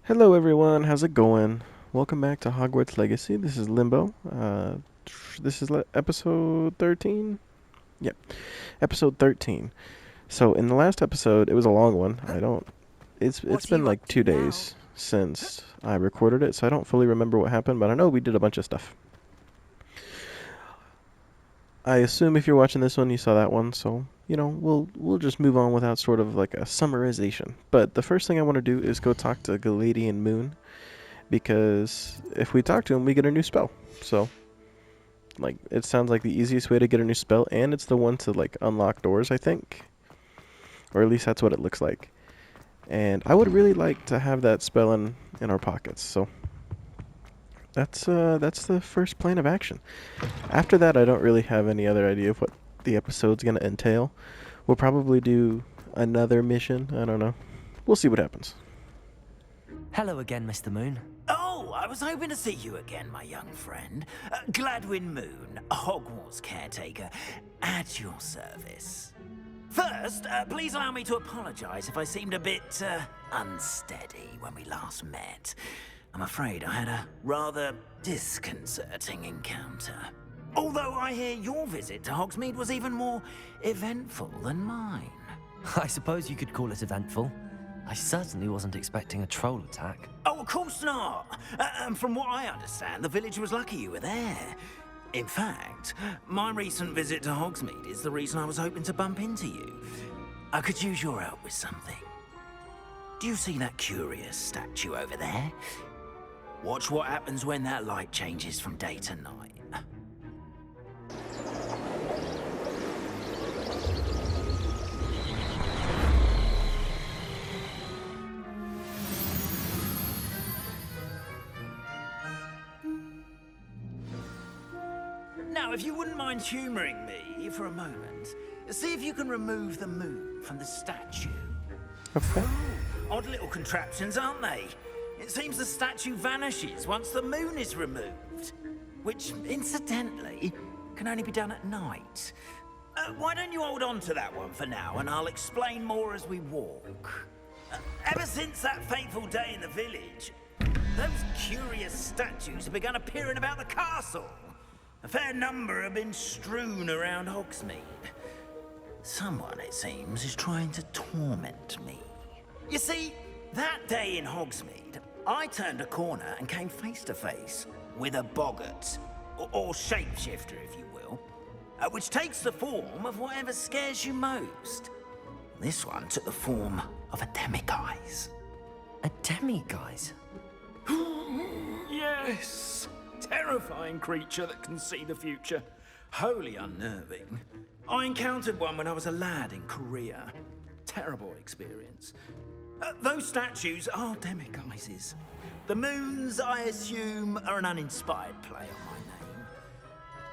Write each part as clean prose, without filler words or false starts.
Hello everyone, how's it going? Welcome back to Hogwarts Legacy. This is Limbo. This is episode 13? Yep, episode 13. So in the last episode, it was a long one. It's What are been you up like to 2 now? days since I recorded it, so I don't fully remember what happened, but I know we did a bunch of stuff. I assume if you're watching this one, you saw that one, so we'll just move on without sort of like a summarization. But the first thing I want to do is go talk to Galadian Moon because if we talk to him, we get a new spell. So, like, it sounds like the easiest way to get a new spell, and it's the one to like unlock doors, I think, or at least that's what it looks like. And I would really like to have that spell in our pockets. So that's the first plan of action. After that, I don't really have any other idea of what the episode's gonna entail. We'll probably do another mission. I don't know. We'll see what happens. Hello again, Mr. Moon. Oh, I was hoping to see you again, my young friend. Gladwin Moon, Hogwarts caretaker, at your service. First, please allow me to apologize if I seemed a bit unsteady when we last met. I'm afraid I had a rather disconcerting encounter. Although I hear your visit to Hogsmeade was even more eventful than mine. I suppose you could call it eventful. I certainly wasn't expecting a troll attack. Oh, of course not. And from what I understand, the village was lucky you were there. In fact, my recent visit to Hogsmeade is the reason I was hoping to bump into you. I could use your help with something. Do you see that curious statue over there? Watch what happens when that light changes from day to night. Now, if you wouldn't mind humoring me for a moment, see if you can remove the moon from the statue. Okay. Odd little contraptions, aren't they? It seems the statue vanishes once the moon is removed. Which, incidentally, can only be done at night. Why don't you hold on to that one for now, and I'll explain more as we walk. Ever since that fateful day in the village, those curious statues have begun appearing about the castle. A fair number have been strewn around Hogsmeade. Someone, it seems, is trying to torment me. You see, that day in Hogsmeade, I turned a corner and came face to face with a boggart, or shapeshifter, if you will, which takes the form of whatever scares you most. This one took the form of a demiguise. A demiguise? Yes! Terrifying creature that can see the future. Wholly unnerving. I encountered one when I was a lad in Korea. Terrible experience. Those statues are demiguises. The moons, I assume, are an uninspired play on my name.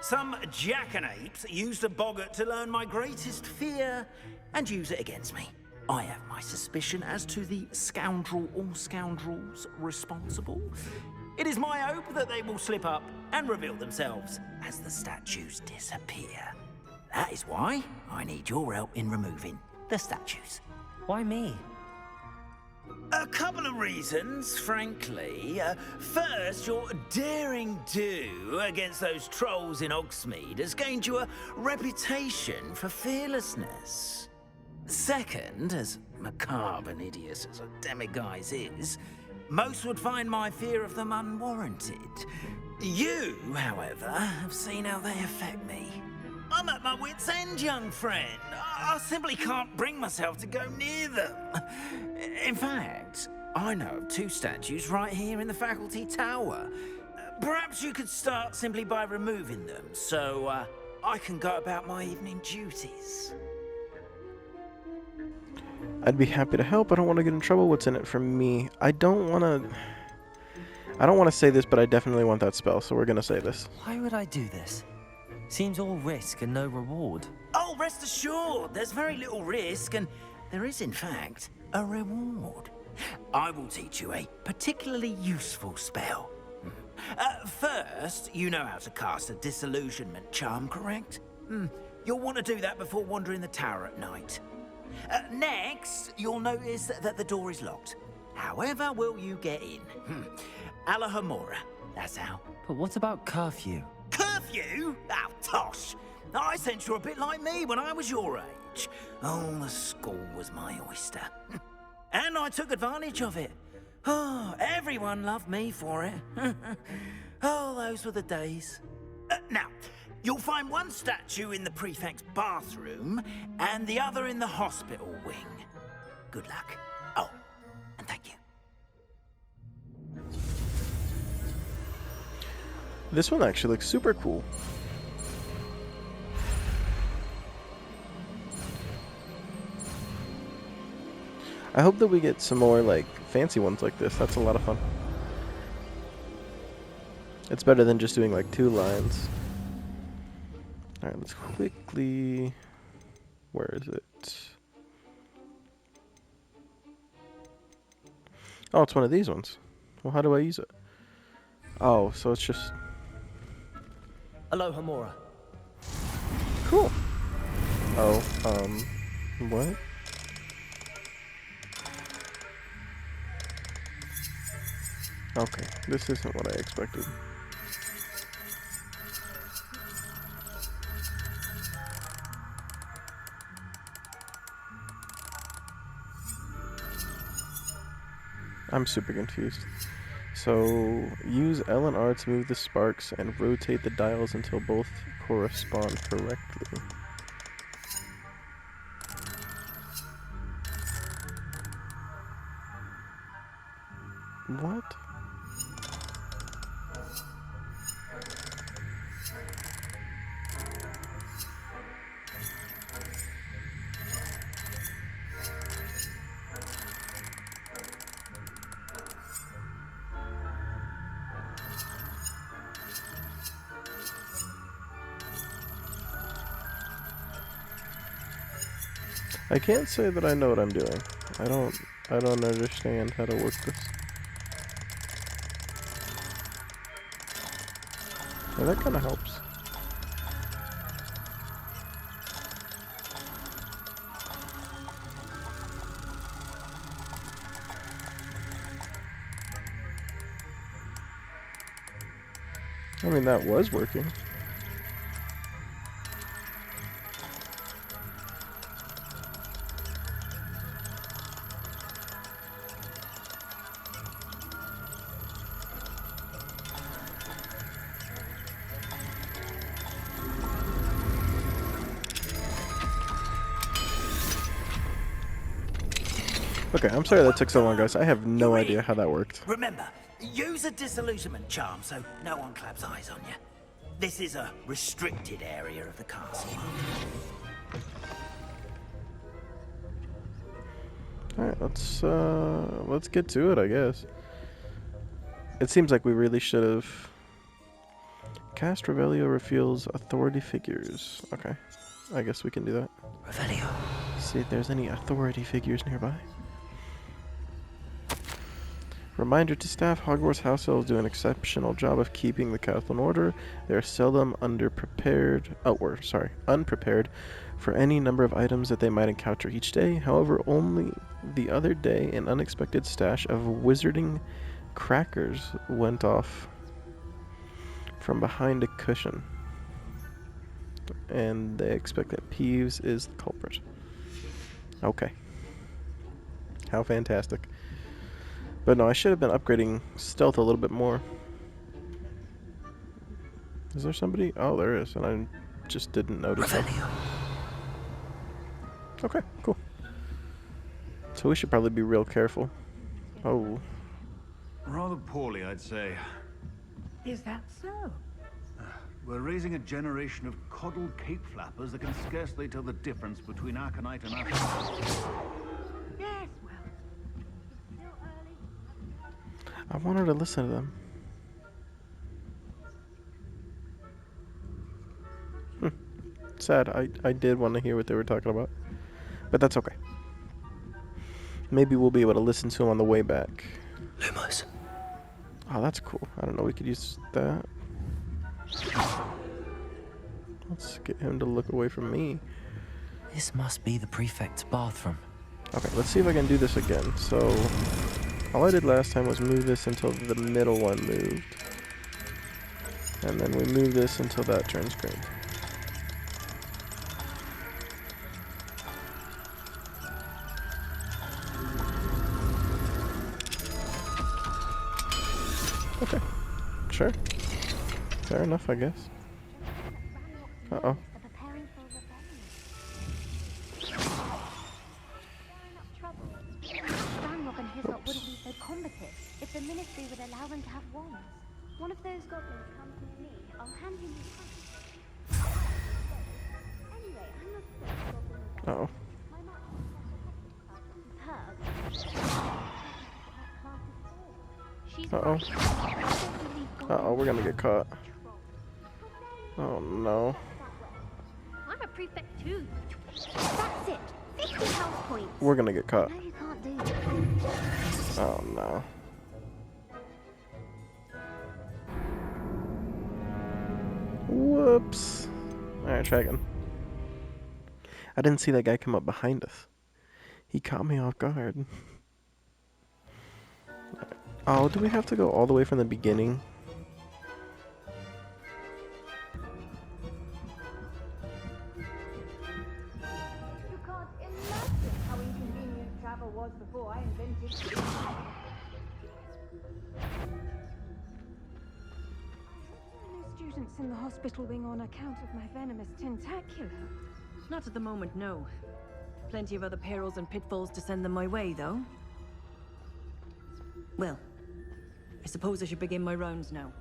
Some jackanapes used a boggart to learn my greatest fear and use it against me. I have my suspicion as to the scoundrel or scoundrels responsible. It is my hope that they will slip up and reveal themselves as the statues disappear. That is why I need your help in removing the statues. Why me? A couple of reasons, frankly. First, your daring do against those trolls in Hogsmeade has gained you a reputation for fearlessness. Second, as macabre and hideous as a demiguise is, most would find my fear of them unwarranted. You, however, have seen how they affect me. I'm at my wit's end, young friend. I simply can't bring myself to go near them. In fact, I know of two statues right here in the faculty tower. Perhaps you could start simply by removing them, so I can go about my evening duties. I'd be happy to help. I don't want to get in trouble. What's in it for me? I don't want to say this, but I definitely want that spell, so we're going to say this. Why would I do this? Seems all risk and no reward. Oh, rest assured, there's very little risk, and there is, in fact, a reward. I will teach you a particularly useful spell. First, you know how to cast a disillusionment charm, correct? You'll want to do that before wandering the tower at night. Next, you'll notice that the door is locked. However will you get in? Alahomora, that's how. But what about curfew? Curfew? Oh, tosh. I sense you're a bit like me when I was your age. Oh, the school was my oyster. And I took advantage of it. Oh, everyone loved me for it. Oh, those were the days. Now, you'll find one statue in the prefect's bathroom and the other in the hospital wing. Good luck. Oh, and thank you. This one actually looks super cool. I hope that we get some more like fancy ones like this. That's a lot of fun. It's better than just doing like 2 lines. Alright, let's quickly... Where is it? Oh, it's one of these ones. Well, how do I use it? Oh, so it's just... Alohomora. Cool. Oh, what? Okay, this isn't what I expected. I'm super confused. So, use L and R to move the sparks and rotate the dials until both correspond correctly. What? I can't say that I know what I'm doing. I don't understand how to work this. Well, that kind of helps. I mean, that was working. Okay, I'm sorry that took so long, guys. I have no idea how that worked. Remember, use a disillusionment charm so no one claps eyes on you. This is a restricted area of the castle. Alright, let's get to it, I guess. It seems like we really should have... Cast Revelio reveals authority figures. Okay, I guess we can do that. Revelio. See if there's any authority figures nearby. Reminder to staff, Hogwarts house elves do an exceptional job of keeping the castle in order. They are seldom unprepared for any number of items that they might encounter each day. However, only the other day an unexpected stash of wizarding crackers went off from behind a cushion. And they expect that Peeves is the culprit. Okay. How fantastic. But no, I should have been upgrading stealth a little bit more. Is there somebody? Oh, there is, and I just didn't notice that. Okay, cool. So we should probably be real careful. Oh. Rather poorly, I'd say. Is that so? We're raising a generation of coddled cape flappers that can scarcely tell the difference between aconite and aconite. Yes, well, it's still early. I wanted to listen to them. Sad. I did want to hear what they were talking about. But that's okay. Maybe we'll be able to listen to them on the way back. Lumos. Oh, that's cool. I don't know. We could use that. Let's get him to look away from me. This must be the prefect's bathroom. Okay, let's see if I can do this again. So, All I did last time was move this until the middle one moved. And then we move this until that turns green. Okay. Sure. Fair enough, I guess. Uh-oh. Preparing for revenge. Ranrock and his lot wouldn't be so combative if the Ministry would allow them to have wands. One of those goblins comes near me, I'll hand him his hand. Anyway, I'm not sure goblin. Uh-oh. My mum. She's Uh-oh, we're gonna get caught. Oh no. I'm a prefect too. That's it. 50 house points. We're gonna get caught. No, you can't do that. Oh no. Whoops. Alright, try again. I didn't see that guy come up behind us. He caught me off guard. Oh, do we have to go all the way from the beginning? You can't imagine how inconvenient travel was before I invented it. No students in the hospital wing on account of my venomous tentacular. Not at the moment, no. Plenty of other perils and pitfalls to send them my way, though. Well, I suppose I should begin my rounds now.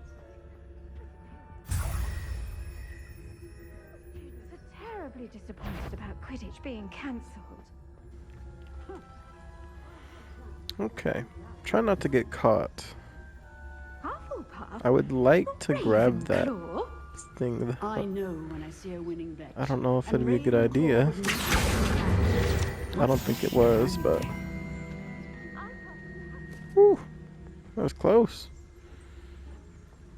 Students are terribly disappointed about Quidditch being cancelled. Okay. Try not to get caught. Hufflepuff? I would like to grab that Ravenclaw? thing. I know when I see a winning bet. I don't know if it'd be a good idea. I don't think it was, but... Whew. That was close.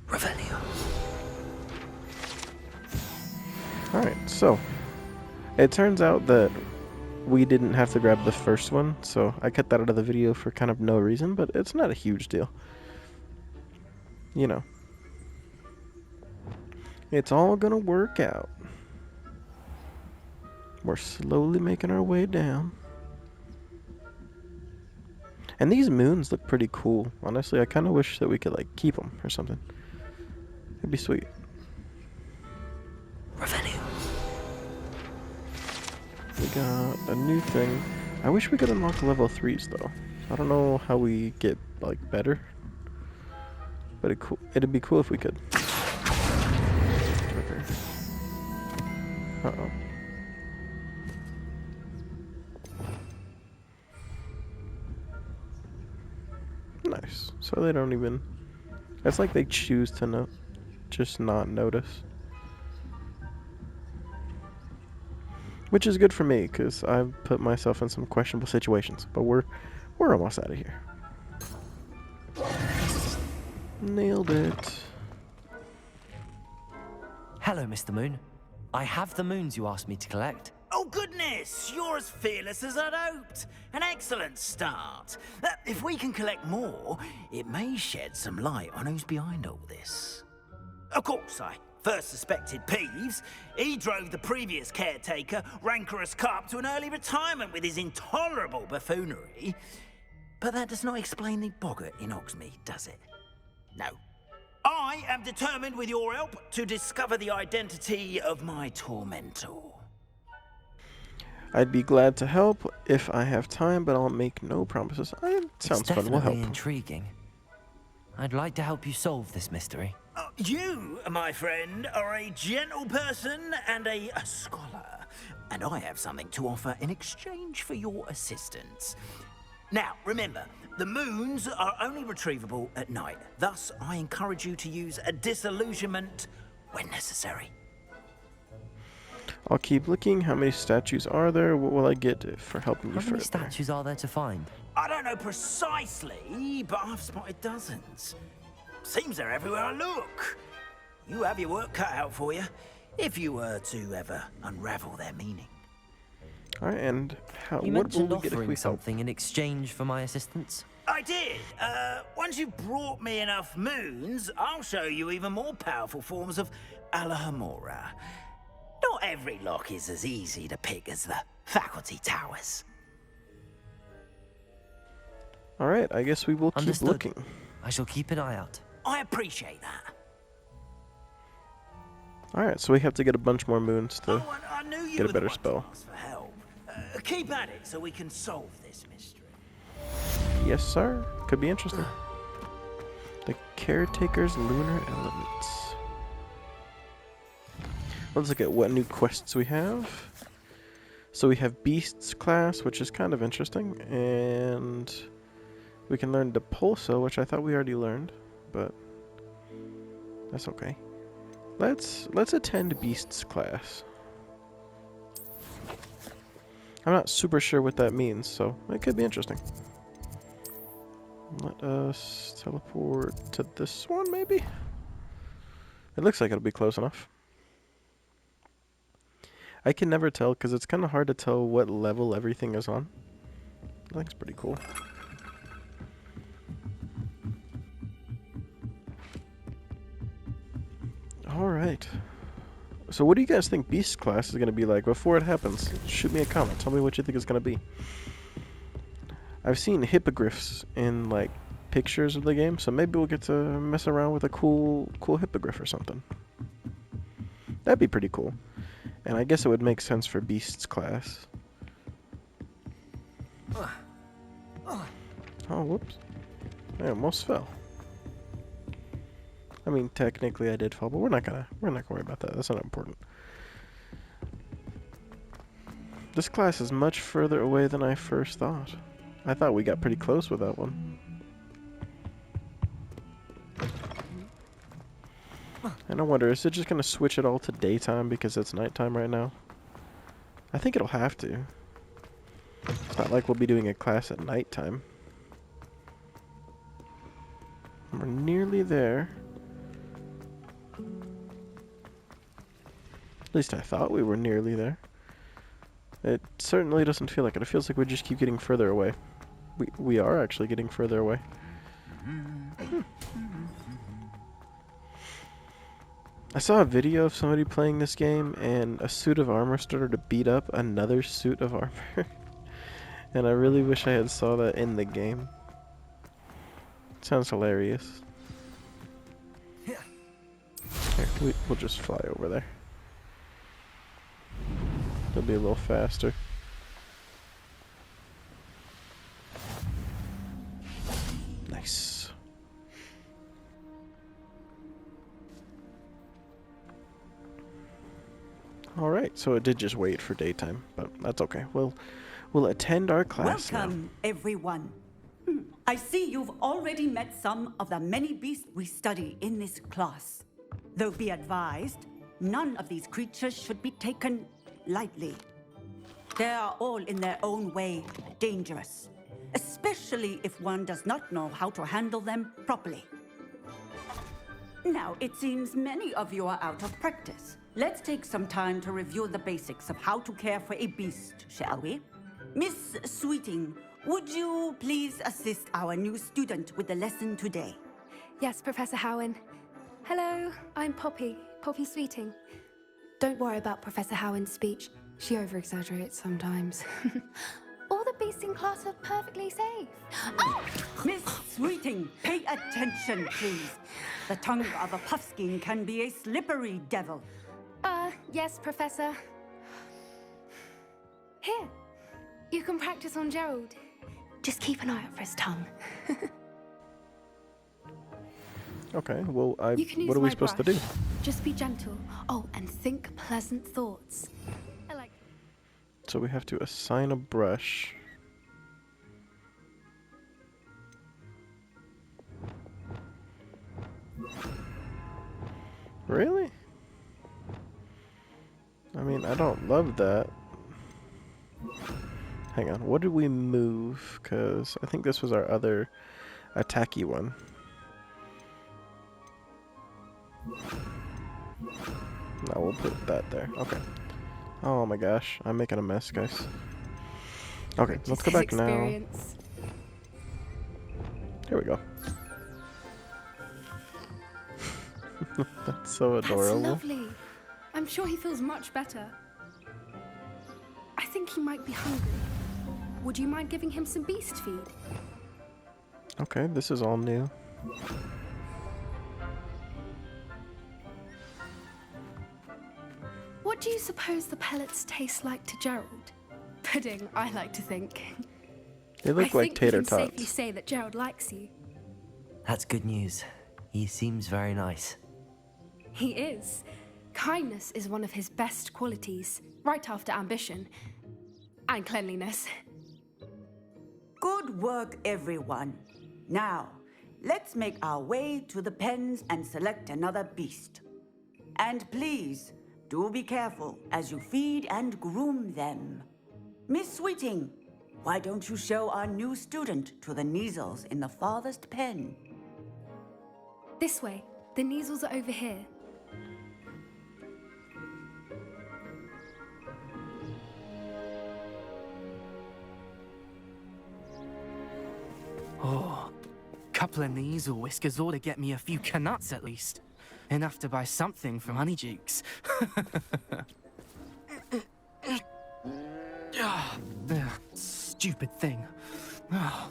Revelio. Alright, so... It turns out that we didn't have to grab the first one, so I cut that out of the video for kind of no reason, but it's not a huge deal. You know. It's all gonna work out. We're slowly making our way down. And these moons look pretty cool. Honestly, I kind of wish that we could, like, keep them or something. It'd be sweet. Revelio. We got a new thing. I wish we could unlock level 3s, though. I don't know how we get, like, better. But it'd be cool if we could. Okay. Uh-oh. Nice. So they don't even... It's like they choose to just not notice. Which is good for me, because I've put myself in some questionable situations. But we're almost out of here. Nailed it. Hello, Mr. Moon. I have the moons you asked me to collect. Oh, goodness! You're as fearless as I'd hoped. An excellent start. If we can collect more, it may shed some light on who's behind all this. Of course, I first suspected Peeves. He drove the previous caretaker, Rancorous Carp, to an early retirement with his intolerable buffoonery. But that does not explain the boggart in Hogsmeade, does it? No. I am determined, with your help, to discover the identity of my tormentor. I'd be glad to help if I have time, but I'll make no promises. Sounds It's fun. We'll definitely help. intriguing. I'd like to help you solve this mystery. You, my friend, are a gentle person and a scholar, and I have something to offer in exchange for your assistance. Now, remember, the moons are only retrievable at night. Thus, I encourage you to use a disillusionment when necessary. I'll keep looking. How many statues are there? What will I get for helping you How many further? statues are there to find? I don't know precisely, but I've spotted dozens. Seems they're everywhere I look. You have your work cut out for you, if you were to ever unravel their meaning. Alright, and You what will mentioned we get if we offering help? something in exchange for my assistance. I did. Once you've brought me enough moons, I'll show you even more powerful forms of Alahamora. Not every lock is as easy to pick as the faculty towers. Alright, I guess we will keep Understood. looking. I shall keep an eye out. I appreciate that. Alright, so we have to get a bunch more moons to Oh, and I knew you get a were better the one spell. to ask for help. Keep at it so we can solve this mystery. Yes, sir. Could be interesting. The Caretaker's Lunar Elements. Let's look at what new quests we have. So we have Beasts class, which is kind of interesting, and we can learn Depulso, which I thought we already learned, but that's okay. Let's attend Beasts class. I'm not super sure what that means, so it could be interesting. Let us teleport to this one, maybe? It looks like it'll be close enough. I can never tell because it's kind of hard to tell what level everything is on. I think it's pretty cool. Alright. So what do you guys think Beast class is going to be like before it happens? Shoot me a comment. Tell me what you think it's going to be. I've seen hippogriffs in like pictures of the game, so maybe we'll get to mess around with a cool hippogriff or something. That'd be pretty cool. And I guess it would make sense for Beasts class. Oh, whoops. I almost fell. I mean, technically I did fall, but we're not gonna worry about that. That's not important. This class is much further away than I first thought. I thought we got pretty close with that one. And I wonder, is it just gonna switch it all to daytime because it's nighttime right now? I think it'll have to. It's not like we'll be doing a class at nighttime. We're nearly there. At least I thought we were nearly there. It certainly doesn't feel like it. It feels like we just keep getting further away. We are actually getting further away. I saw a video of somebody playing this game and a suit of armor started to beat up another suit of armor. And I really wish I had saw that in the game. Sounds hilarious. Here, we'll just fly over there. It'll be a little faster. Nice. Alright, so it did just wait for daytime, but that's okay. We'll attend our class Welcome, everyone. I see you've already met some of the many beasts we study in this class. Though be advised, none of these creatures should be taken lightly. They are all in their own way dangerous, especially if one does not know how to handle them properly. Now, it seems many of you are out of practice. Let's take some time to review the basics of how to care for a beast, shall we? Miss Sweeting, would you please assist our new student with the lesson today? Yes, Professor Howen. Hello, I'm Poppy Sweeting. Don't worry about Professor Howen's speech. She over-exaggerates sometimes. All the beasts in class are perfectly safe. Oh! Miss Sweeting, pay attention, please. The tongue of a puffskein can be a slippery devil. Yes, Professor. Here, you can practice on Gerald. Just keep an eye out for his tongue. Okay, well, You can use what are we my supposed to brush. do? Just be gentle. Oh, and think pleasant thoughts. I like. So we have to assign a brush. Really? I mean, I don't love that. Hang on, what did we move? Because I think this was our other attacky one. No, we'll put that there. Okay. Oh my gosh, I'm making a mess, guys. Okay, let's go back now. Experience. Here we go. That's so That's adorable. lovely. I'm sure he feels much better. I think he might be hungry. Would you mind giving him some beast feed? Okay, this is all new. What do you suppose the pellets taste like to Gerald? Pudding, I like to think. They look like tater I think we can safely tots. say that Gerald likes you. That's good news. He seems very nice. He is. Kindness is one of his best qualities, right after ambition. And cleanliness. Good work, everyone. Now, let's make our way to the pens and select another beast. And please, do be careful as you feed and groom them. Miss Sweeting, why don't you show our new student to the Kneazles in the farthest pen? This way. The Kneazles are over here. Oh, couple of Kneazle whiskers ought to get me a few canuts at least. Enough to buy something from Honeydukes. Ah, stupid thing. Ah.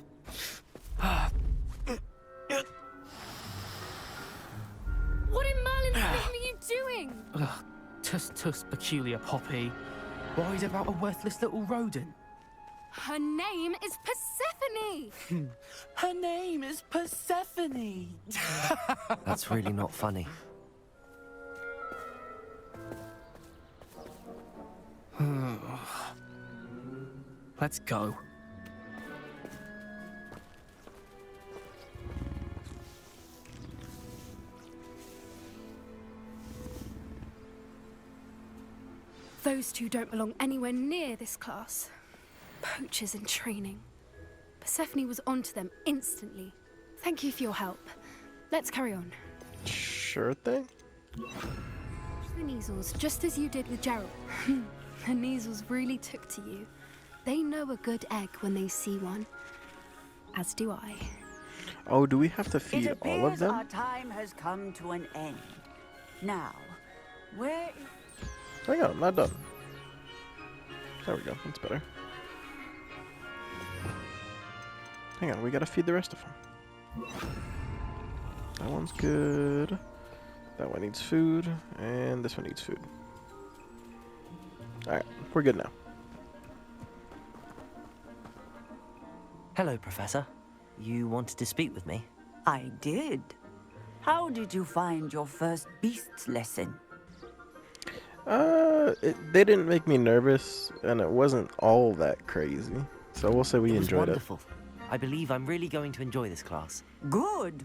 What in Merlin's name are you doing? Ugh, tuss, peculiar Poppy. Worried about a worthless little rodent. Her name is Persephone! Her name is Persephone. That's really not funny. Let's go. Those two don't belong anywhere near this class. Poachers in training. Persephone was onto them instantly. Thank you for your help. Let's carry on. Sure thing. The Kneazles, just as you did with Gerald. The Kneazles really took to you. They know a good egg when they see one. As do I. Oh, do we have to It feed appears all of them? our time has come to an end. Now, where is... Hang on, I'm not done. There we go, that's better. Hang on, we gotta feed the rest of them. That one's good. That one needs food, and this one needs food. Alright, we're good now. Hello, Professor. You wanted to speak with me? I did. How did you find your first beasts lesson? They didn't make me nervous, and it wasn't all that crazy. So we'll say we It was enjoyed wonderful. I believe I'm really going to enjoy this class. Good.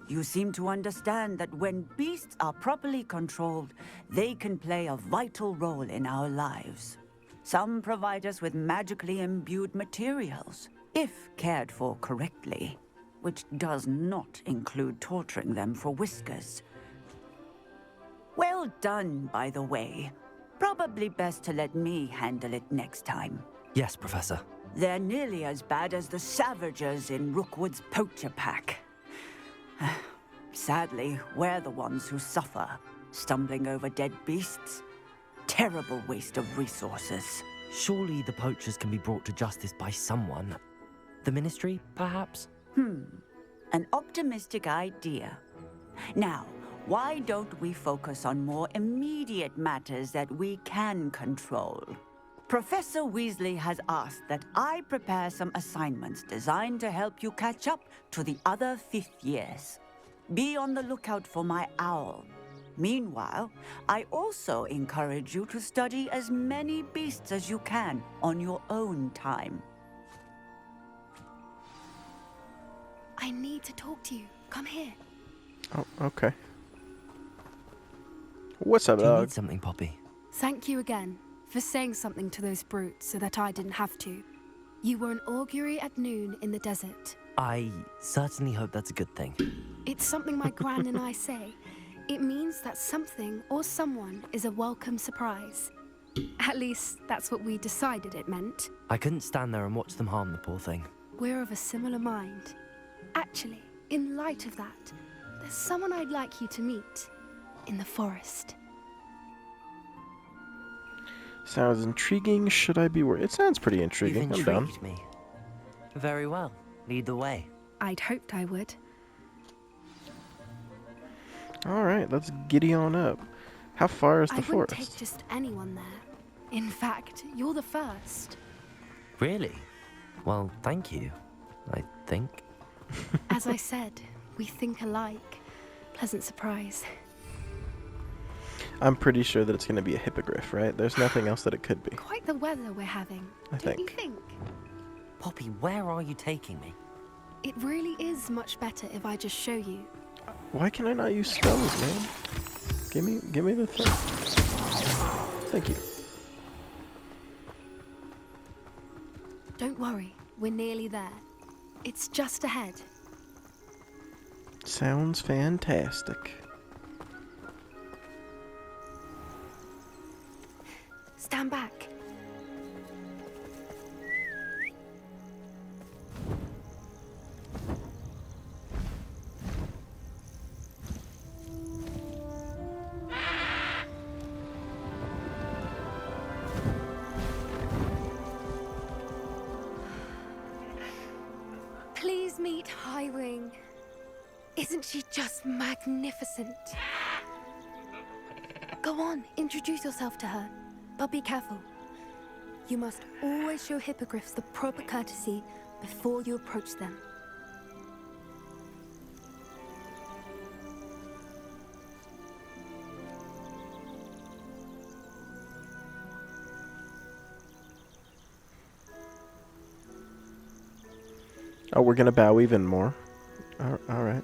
You seem to understand that when beasts are properly controlled, they can play a vital role in our lives. Some provide us with magically imbued materials, if cared for correctly, which does not include torturing them for whiskers. Well done, by the way. Probably best to let me handle it next time. Yes, Professor. They're nearly as bad as the Savagers in Rookwood's poacher pack. Sadly, we're the ones who suffer, stumbling over dead beasts. Terrible waste of resources. Surely the poachers can be brought to justice by someone. The Ministry, perhaps? An optimistic idea. Now, why don't we focus on more immediate matters that we can control? Professor Weasley has asked that I prepare some assignments designed to help you catch up to the other fifth years. Be on the lookout for my owl. Meanwhile, I also encourage you to study as many beasts as you can on your own time. I need to talk to you. Come here. Oh, okay. What's up, Do you dog? need something, Poppy? Thank you again for saying something to those brutes so that I didn't have to. You were an augury at noon in the desert. I certainly hope that's a good thing. It's something my gran and I say. It means that something or someone is a welcome surprise. At least, that's what we decided it meant. I couldn't stand there and watch them harm the poor thing. We're of a similar mind. Actually, in light of that, there's someone I'd like you to meet. In the forest. Sounds intriguing. Should I be worried? It sounds pretty intriguing. You've I'm down. intrigued me. Very well. Lead the way. I'd hoped I would. Alright, let's giddy on up. How far is the I wouldn't forest? take just anyone there. In fact, you're the first. Really? Well, thank you, I think. As I said, we think alike. Pleasant surprise. I'm pretty sure that it's going to be a hippogriff, right? There's nothing else that it could be. Quite the weather we're having, I don't you think. think? Poppy, where are you taking me? It really is much better if I just show you. Why can I not use spells, man? Give me the thing. Thank you. Don't worry, we're nearly there. It's just ahead. Sounds fantastic. Stand back. Please meet Highwing. Isn't she just magnificent? Go on, introduce yourself to her. But be careful. You must always show hippogriffs the proper courtesy before you approach them. Oh, we're gonna bow even more. Alright.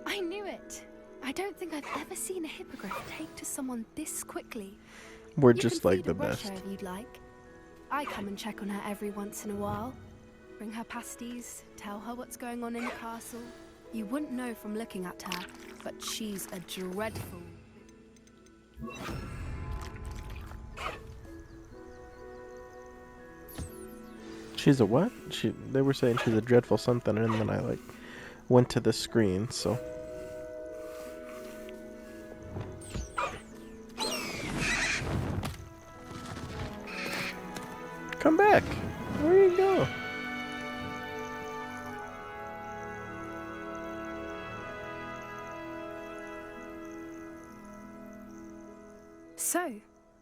I knew it. I don't think I've ever seen a hippogriff take to someone this quickly. We're You just can like feed the and brush her best. if you'd like. I come and check on her every once in a while. Bring her pasties, tell her what's going on in the castle. You wouldn't know from looking at her, but she's a dreadful. She's a what? They were saying she's a dreadful something, and then I like went to the screen, so. Come back. Where you go? So,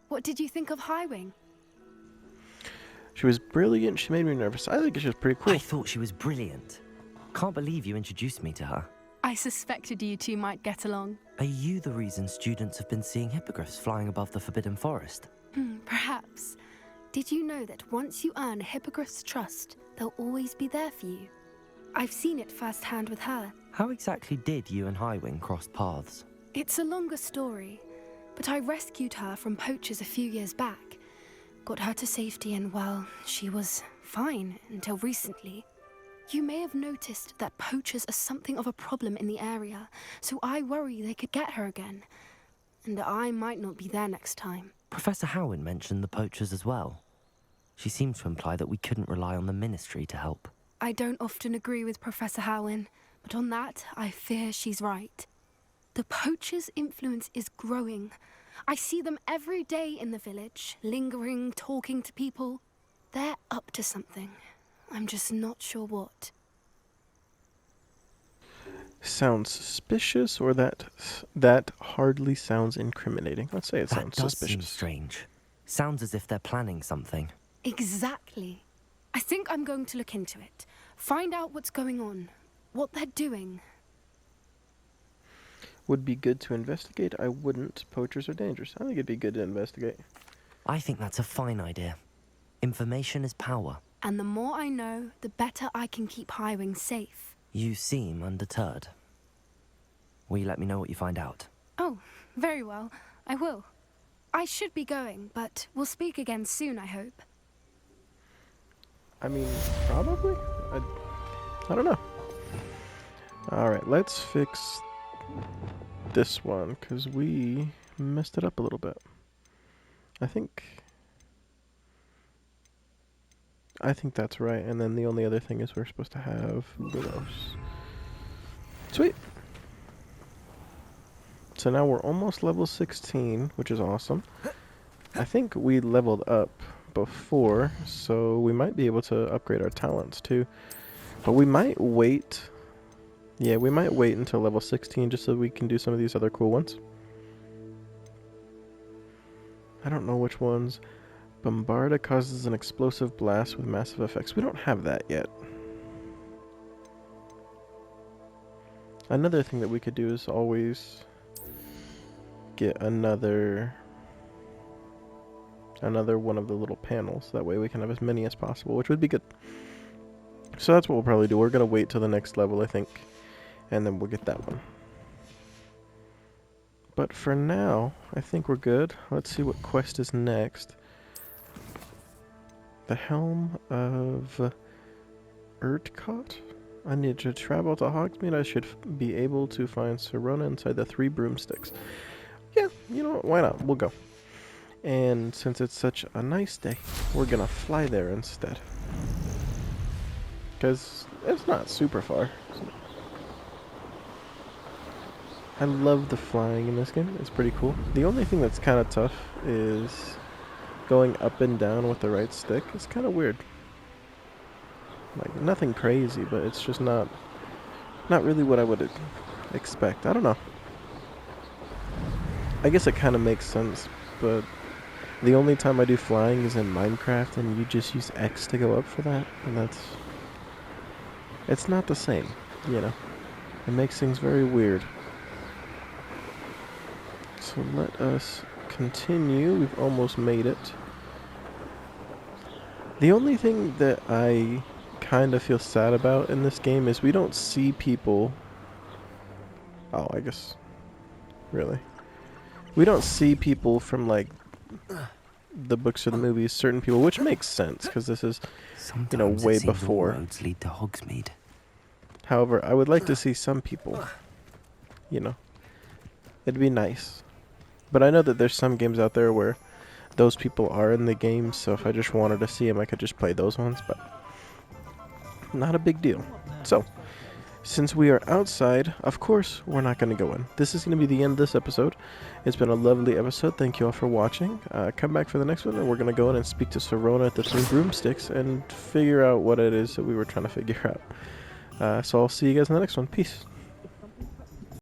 what did you think of Highwing? She was brilliant. She made me nervous. I think she was pretty cool. I thought she was brilliant. Can't believe you introduced me to her. I suspected you two might get along. Are you the reason students have been seeing hippogriffs flying above the Forbidden Forest? Perhaps. Did you know that once you earn a hippogriff's trust, they'll always be there for you? I've seen it firsthand with her. How exactly did you and Highwing cross paths? It's a longer story, but I rescued her from poachers a few years back. Got her to safety and, well, she was fine until recently. You may have noticed that poachers are something of a problem in the area, so I worry they could get her again. And I might not be there next time. Professor Howin mentioned the poachers as well. She seemed to imply that we couldn't rely on the Ministry to help. I don't often agree with Professor Howin, but on that, I fear she's right. The poachers' influence is growing. I see them every day in the village, lingering, talking to people. They're up to something. I'm just not sure what. Sounds suspicious, or that hardly sounds incriminating. Let's say it That sounds does seem suspicious. strange. Sounds as if they're planning something. Exactly. I think I'm going to look into it. Find out what's going on. What they're doing. Would be good to investigate. I wouldn't. Poachers are dangerous. I think it'd be good to investigate. I think that's a fine idea. Information is power. And the more I know, the better I can keep Highwing safe. You seem undeterred. Will you let me know what you find out? Oh, very well. I will. I should be going, but we'll speak again soon, I hope. I mean, probably? I don't know. Alright, let's fix this one, because we messed it up a little bit. I think that's right, and then the only other thing is we're supposed to have widows. Sweet! So now we're almost level 16, which is awesome. I think we leveled up before, so we might be able to upgrade our talents too. But we might wait. Yeah, we might wait until level 16 just so we can do some of these other cool ones. I don't know which ones. Bombarda causes an explosive blast with massive effects. We don't have that yet. Another thing that we could do is always get another one of the little panels. That way we can have as many as possible, which would be good. So that's what we'll probably do. We're going to wait till the next level, I think, and then we'll get that one. But for now, I think we're good. Let's see what quest is next. The Helm of Erdcott? I need to travel to Hogsmeade. I should be able to find Sirona inside the 3 broomsticks. Yeah, you know what? Why not? We'll go. And since it's such a nice day, we're gonna fly there instead. Because it's not super far. I love the flying in this game. It's pretty cool. The only thing that's kind of tough is going up and down with the right stick. It's kind of weird. Like, nothing crazy, but it's just not really what I would expect. I don't know. I guess it kind of makes sense, but the only time I do flying is in Minecraft, and you just use X to go up for that, and it's not the same, you know. It makes things very weird. So let us continue. We've almost made it. The only thing that I kind of feel sad about in this game is we don't see people. Oh, I guess. Really? We don't see people from, like, the books or the movies, certain people, which makes sense, because this is, you know, way before. Roads lead to Hogsmeade. However, I would like to see some people, you know. It'd be nice. But I know that there's some games out there where those people are in the game, so if I just wanted to see them, I could just play those ones, but not a big deal. So, since we are outside, of course, we're not going to go in. This is going to be the end of this episode. It's been a lovely episode. Thank you all for watching. Come back for the next one, and we're going to go in and speak to Sirona at the 3 broomsticks and figure out what it is that we were trying to figure out. So I'll see you guys in the next one. Peace.